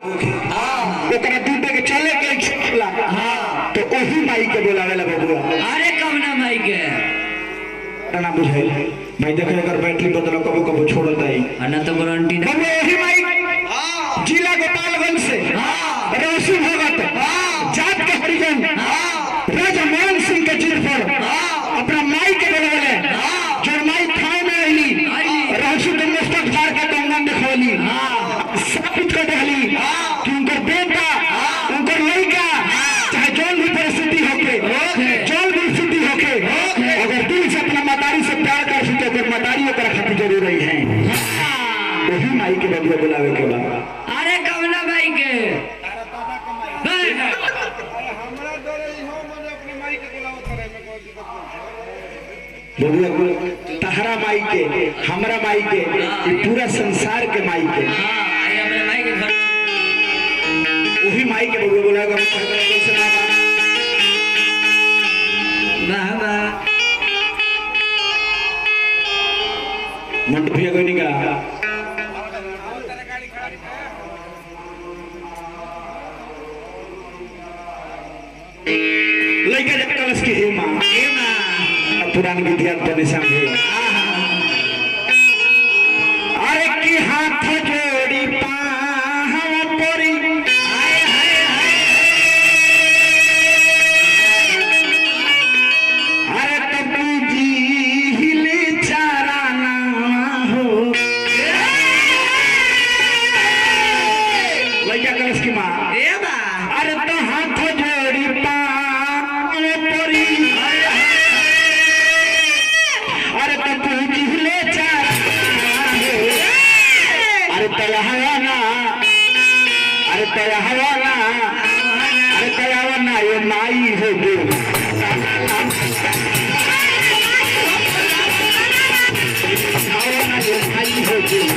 ओकरा दूध के चले के इच्छा तो ओही माई के बोलावे ला बबुआ। अरे कब ना माई के ना बुझाइल भाई देखे अगर बैटरी बदलो कबो कबो छोड़ता है ना तो गारंटी ना। बबुआ ओही माई जिला गोपालगंज से रोशी भगत जात के हरिजन राजा मोहन सिंह के जिद पर अपना माई के बोलावे जो माई थाने में रही रहसु के मस्तक फाड़ के कंगन दिखौली साबित कर दहली कि उनकर बेटा उनकर लड़का चाहे जौन भी परिस्थिति होके जौन भी स्थिति होके अगर दिल से अपना मतारी से प्यार कर सके तो मतारी ओकरा खातिर जरूर रही है वही माई के बबुआ बुलावे के बा। अरे कवना माई के बबुआ तहरा माई के हमरा माई के पूरा संसार के माई के वही माई के बबुआ बोलागा मंट भैया कोई नहीं कहा लड़का जब कलश की हेमा पुरानी विद्यार्थी ने समझे अरे की हाथ जोड़ी पाहव परी अरे तब जी हिले चारा ना हो लड़का कलश की माँ अरे तो हाथ जोड़ी पाहव परी अरे तो हिले चारा अरे तयहवाना अरे तयहवाना अरे तयहवाना ये माई हो गई ये माई हो गई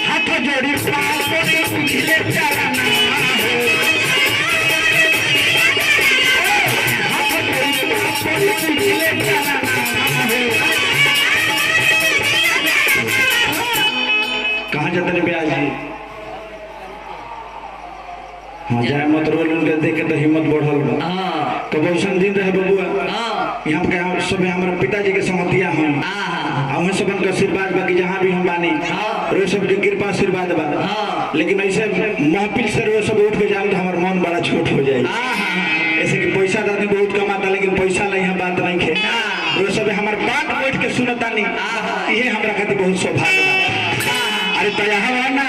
हाथ जोड़ी हिले चारा ना कहाँ जाते हैं ब्याज जी? हाँ जाए मत रोल उनके देखे तो हिम्मत बढ़ल बा तो वैसन दिन रहे बबुआ यहाँ पे सब हमारे पिताजी के समतिया हैं हमें सब उनका आशीर्वाद बा कि जहाँ भी हम बानी रोज सब की कृपा आशीर्वाद बा लेकिन ऐसे महफिल से रोज सब उठ के जाए तो हमारा मन बड़ा छोट हो जाए ऐसे कि पैसा दादी बहुत कमाता लेकिन पैसा ला यहाँ बात नहीं खे रोज सब हमारे बात बैठ के सुनता नहीं ये हमारा खातिर बहुत सौभाग्य बा। अरे तयहवाना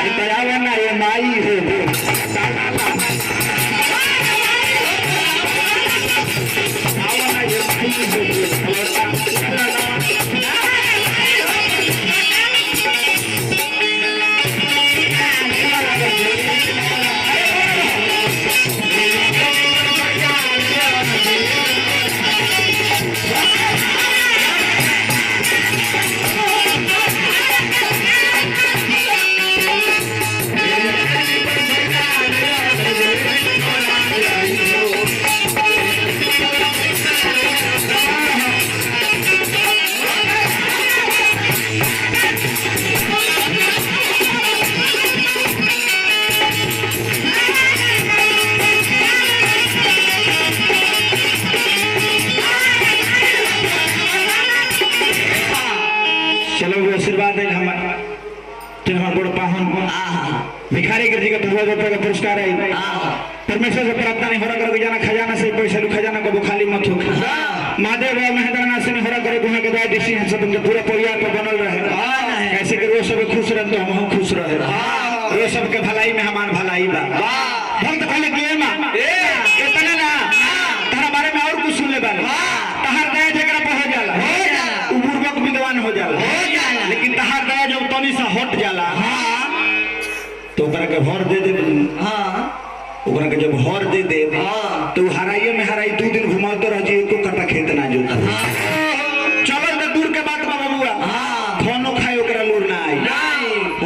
अरे तयहवाना ये माई हो ये माई हो आशीर्वाद है हमारा बड़ पाहन भिखारी गिर जी का 2000 रुपये का पुरस्कार है परमेश्वर से प्रार्थना नहीं हो रहा करो जाना खजाना से पैसा लू खजाना को खाली मत हो महादेव महेंद्रनाथ से नहीं हो रहा करो गुहा के दाई देसी सब उनके पूरा परिवार पर बनल रहे ऐसे कि वो सब खुश रहे तो हम खुश रहे वो सब के भलाई में हमार भलाई बा भक्त कहले कि मां इतना ना तारा बारे में और कुछ सुन ले बारे तहार दया जकरा पे हो जाला उ बुर्बक विद्वान हो जाला लेकिन तहार दया जब तनी सा हट जाला तो ओकरा के भर दे दे ओकरा के जब भर दे दे तो हराइए में हराई 2 दिन घुमाते रह जी एको कटा खेत ना जोता चलो तो दूर के बात बा बबुआ खानो खाए ओकरा लूर ना आई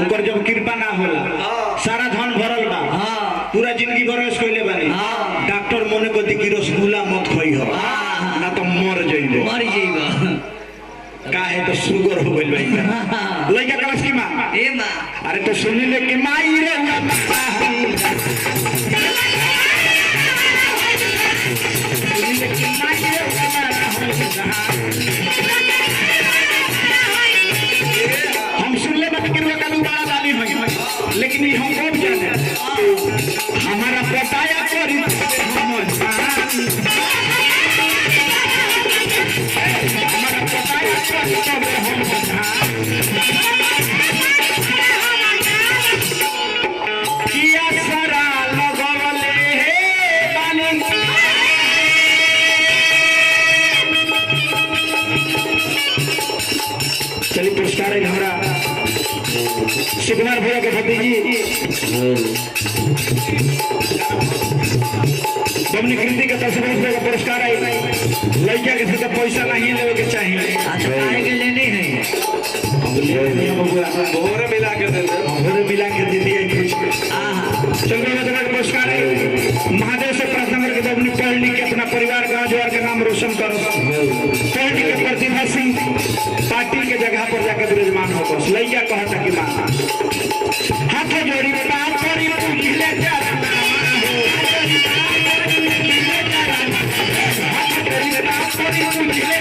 ओकर जब कृपा ना होला सारा धन भरल बा पूरा जिंदगी बरस कइले बानी डॉक्टर मोने को दी कि रसगुल्ला मत खई हो ना तो मर जइबो मर जइबो काहे तो शुगर हो गइल भाई लइका कलश की मां ए माँ अरे तो सुनी ले कि माई रे हुआ माता सुनी ले कि माई रे हुआ माता हम सुन ले बात कि कल बड़ा डाली हुई लेकिन ये हम कौन जाने हमारा बताया करी हम हमारा बताया करी तब हम किया सरा लगवले हे बानी चलिए पुरस्कार है हमारा शिवकुमार भैया के भतीजी डोमनी कृति के 10 रुपए का पुरस्कार है लड़किया के साथ पैसा नहीं लेवे के चाहिए अच्छा काहे के लेने हैं भोरे मिला के दे दिए कुछ चल रहा पुरस्कार है महादेव से प्रार्थना करके डोमनी पढ़ लिख के अपना परिवार गांव जवार के नाम रोशन करो पढ़ लिख के प्रतिभा सिंह पार्टी के जगह पर जाकर विराजमान हो बस लइया कहता कि मां हाथ जोड़ी बात करी पूछले हाथ जोड़ी बात करी पूछले